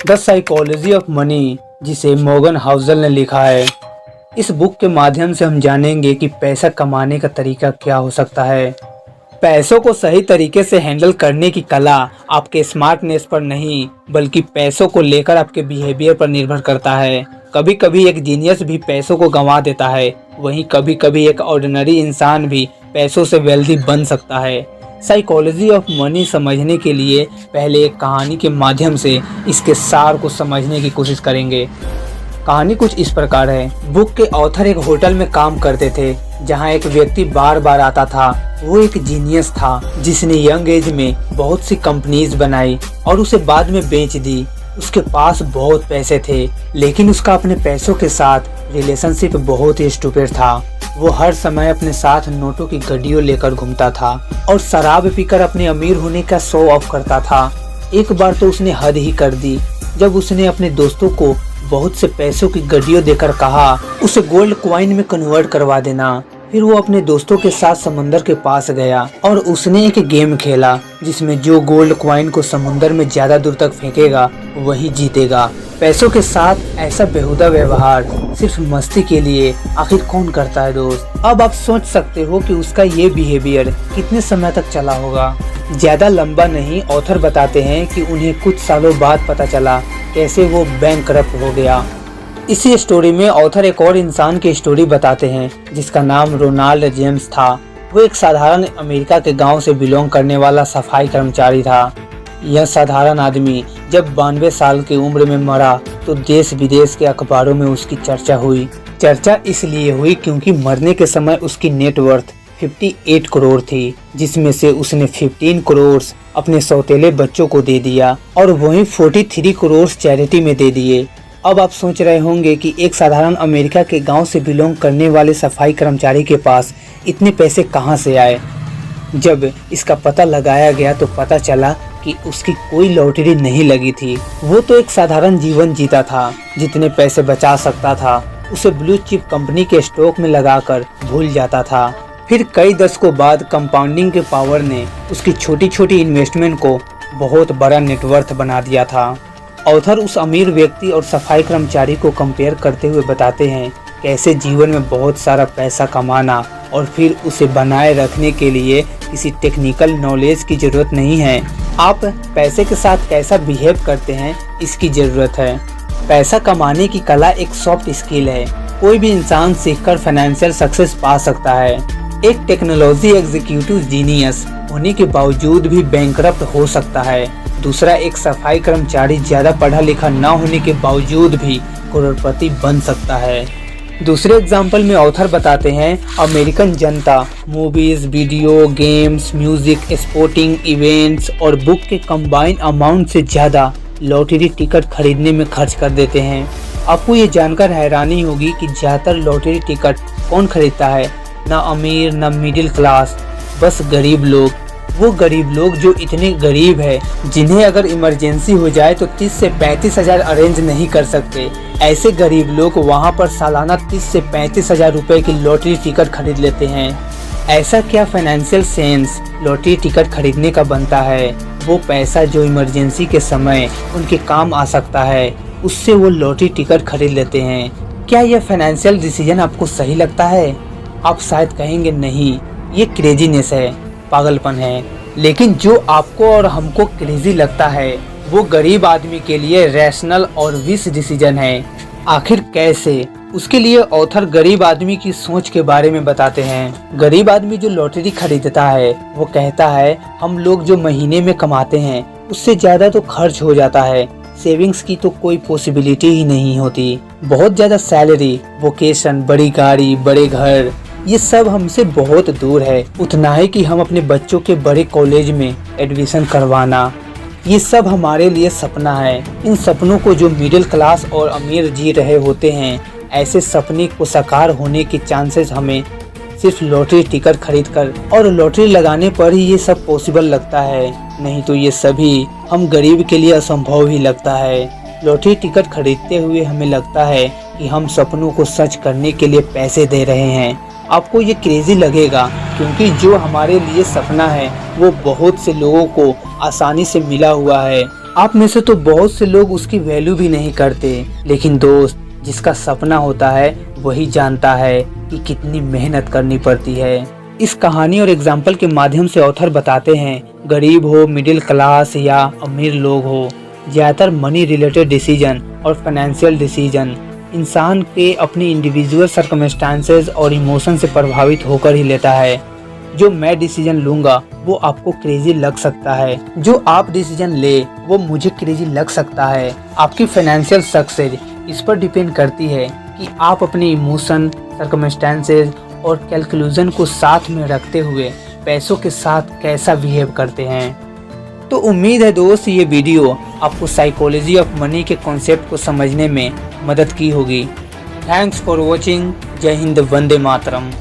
The psychology of money, जिसे Morgan Housel ने लिखा है। इस बुक के माध्यम से हम जानेंगे कि पैसा कमाने का तरीका क्या हो सकता है। पैसों को सही तरीके से हैंडल करने की कला आपके स्मार्टनेस पर नहीं, बल्कि पैसों को लेकर आपके बिहेवियर पर निर्भर करता है। कभी कभी एक जीनियस भी पैसों को गंवा देता है, वहीं कभी कभी एक ऑर्डिनरी इंसान भी पैसों से वेल्दी बन सकता है। साइकोलॉजी ऑफ मनी समझने के लिए पहले एक कहानी के माध्यम से इसके सार को समझने की कोशिश करेंगे। कहानी कुछ इस प्रकार है। बुक के ऑथर एक होटल में काम करते थे, जहां एक व्यक्ति बार बार आता था। वो एक जीनियस था जिसने यंग एज में बहुत सी कंपनीज बनाई और उसे बाद में बेच दी। उसके पास बहुत पैसे थे, लेकिन उसका अपने पैसों के साथ रिलेशनशिप बहुत ही स्टूपिड था। वो हर समय अपने साथ नोटों की गड्डियों लेकर घूमता था और शराब पीकर अपने अमीर होने का शो ऑफ करता था। एक बार तो उसने हद ही कर दी, जब उसने अपने दोस्तों को बहुत से पैसों की गड्डियों देकर कहा उसे गोल्ड कॉइन में कन्वर्ट करवा देना। फिर वो अपने दोस्तों के साथ समुंदर के पास गया और उसने एक गेम खेला जिसमें जो गोल्ड कॉइन को समुंदर में ज्यादा दूर तक फेंकेगा वही जीतेगा। पैसों के साथ ऐसा बेहुदा व्यवहार सिर्फ मस्ती के लिए आखिर कौन करता है दोस्त। अब आप सोच सकते हो कि उसका ये बिहेवियर कितने समय तक चला होगा। ज्यादा लंबा नहीं, ऑथर बताते हैं कि उन्हें कुछ सालों बाद पता चला कैसे वो बैंकरप्ट हो गया। इसी स्टोरी में ऑथर एक और इंसान की स्टोरी बताते हैं जिसका नाम रोनाल्ड जेम्स था। वो एक साधारण अमेरिका के गांव से बिलोंग करने वाला सफाई कर्मचारी था। यह साधारण आदमी जब 92 साल की उम्र में मरा तो देश विदेश के अखबारों में उसकी चर्चा हुई। चर्चा इसलिए हुई क्योंकि मरने के समय उसकी नेटवर्थ 58 करोड़ थी, जिसमें से उसने 15 करोड़ अपने सौतेले बच्चों को दे दिया और वहीं 43 करोड़ चैरिटी में दे दिए। अब आप सोच रहे होंगे कि एक साधारण अमेरिका के गांव से बिलोंग करने वाले सफाई कर्मचारी के पास इतने पैसे कहां से आए। जब इसका पता लगाया गया तो पता चला कि उसकी कोई लॉटरी नहीं लगी थी। वो तो एक साधारण जीवन जीता था। जितने पैसे बचा सकता था उसे ब्लू चिप कंपनी के स्टॉक में लगाकर भूल जाता था। फिर कई दशकों बाद कंपाउंडिंग के पावर ने उसकी छोटी छोटी इन्वेस्टमेंट को बहुत बड़ा नेटवर्थ बना दिया था। ऑथर उस अमीर व्यक्ति और सफाई कर्मचारी को कंपेयर करते हुए बताते हैं कैसे जीवन में बहुत सारा पैसा कमाना और फिर उसे बनाए रखने के लिए किसी टेक्निकल नॉलेज की जरूरत नहीं है। आप पैसे के साथ कैसा बिहेव करते हैं इसकी जरूरत है। पैसा कमाने की कला एक सॉफ्ट स्किल है। कोई भी इंसान सीखकर फाइनेंशियल सक्सेस पा सकता है। एक टेक्नोलॉजी एग्जीक्यूटिव जीनियस होने के बावजूद भी बैंकरप्ट हो सकता है। दूसरा, एक सफाई कर्मचारी ज्यादा पढ़ा लिखा न होने के बावजूद भी करोड़पति बन सकता है। दूसरे एग्जाम्पल में ऑथर बताते हैं अमेरिकन जनता movies, video games, music, sporting events और बुक के कंबाइन अमाउंट से ज्यादा लॉटरी टिकट खरीदने में खर्च कर देते हैं। आपको ये जानकर हैरानी होगी कि ज्यादातर लॉटरी टिकट कौन खरीदता है? न अमीर न मिडिल क्लास, बस गरीब लोग। वो गरीब लोग जो इतने गरीब है जिन्हें अगर इमरजेंसी हो जाए तो 30 से 35 हजार अरेंज नहीं कर सकते। ऐसे गरीब लोग वहाँ पर सालाना 30 से 35 हजार रुपए की लॉटरी टिकट खरीद लेते हैं। ऐसा क्या फाइनेंशियल सेंस लॉटरी टिकट खरीदने का बनता है? वो पैसा जो इमरजेंसी के समय उनके काम आ सकता है, उससे वो लॉटरी टिकट खरीद लेते हैं। क्या यह फाइनेंशियल डिसीजन आपको सही लगता है? आप शायद कहेंगे नहीं, ये क्रेजीनेस है, पागलपन है। लेकिन जो आपको और हमको क्रेजी लगता है वो गरीब आदमी के लिए रैशनल और विस डिसीजन है। आखिर कैसे? उसके लिए ऑथर गरीब आदमी की सोच के बारे में बताते हैं। गरीब आदमी जो लॉटरी खरीदता है वो कहता है हम लोग जो महीने में कमाते हैं उससे ज्यादा तो खर्च हो जाता है, सेविंग्स की तो कोई पॉसिबिलिटी ही नहीं होती। बहुत ज्यादा सैलरी, वोकेशन, बड़ी गाड़ी, बड़े घर, ये सब हमसे बहुत दूर है। उतना है कि हम अपने बच्चों के बड़े कॉलेज में एडमिशन करवाना, ये सब हमारे लिए सपना है। इन सपनों को जो मिडिल क्लास और अमीर जी रहे होते हैं, ऐसे सपने को साकार होने के चांसेस हमें सिर्फ लॉटरी टिकट खरीदकर और लॉटरी लगाने पर ही ये सब पॉसिबल लगता है, नहीं तो ये सभी हम गरीब के लिए असंभव ही लगता है। लॉटरी टिकट खरीदते हुए हमें लगता है कि हम सपनों को सच करने के लिए पैसे दे रहे हैं। आपको ये क्रेजी लगेगा क्योंकि जो हमारे लिए सपना है वो बहुत से लोगों को आसानी से मिला हुआ है। आप में से तो बहुत से लोग उसकी वैल्यू भी नहीं करते, लेकिन दोस्त, जिसका सपना होता है वही जानता है कि कितनी मेहनत करनी पड़ती है। इस कहानी और एग्जाम्पल के माध्यम से ऑथर बताते हैं, गरीब हो, मिडिल क्लास या अमीर लोग हो, ज़्यादातर मनी रिलेटेड डिसीजन और फाइनेंशियल डिसीजन इंसान के अपने इंडिविजुअल सर्कमस्टांसेस और इमोशन से प्रभावित होकर ही लेता है। जो मैं डिसीजन लूँगा वो आपको क्रेजी लग सकता है, जो आप डिसीजन ले वो मुझे क्रेजी लग सकता है। आपकी फाइनेंशियल सक्सेस इस पर डिपेंड करती है कि आप अपने इमोशन, सर्कमस्टांसेस और कैलकुलेशन को साथ में रखते हुए पैसों के साथ कैसा बिहेव करते हैं। तो उम्मीद है दोस्त, ये वीडियो आपको साइकोलॉजी ऑफ मनी के कॉन्सेप्ट को समझने में मदद की होगी। Thanks for watching. जय हिंद, वंदे मातरम।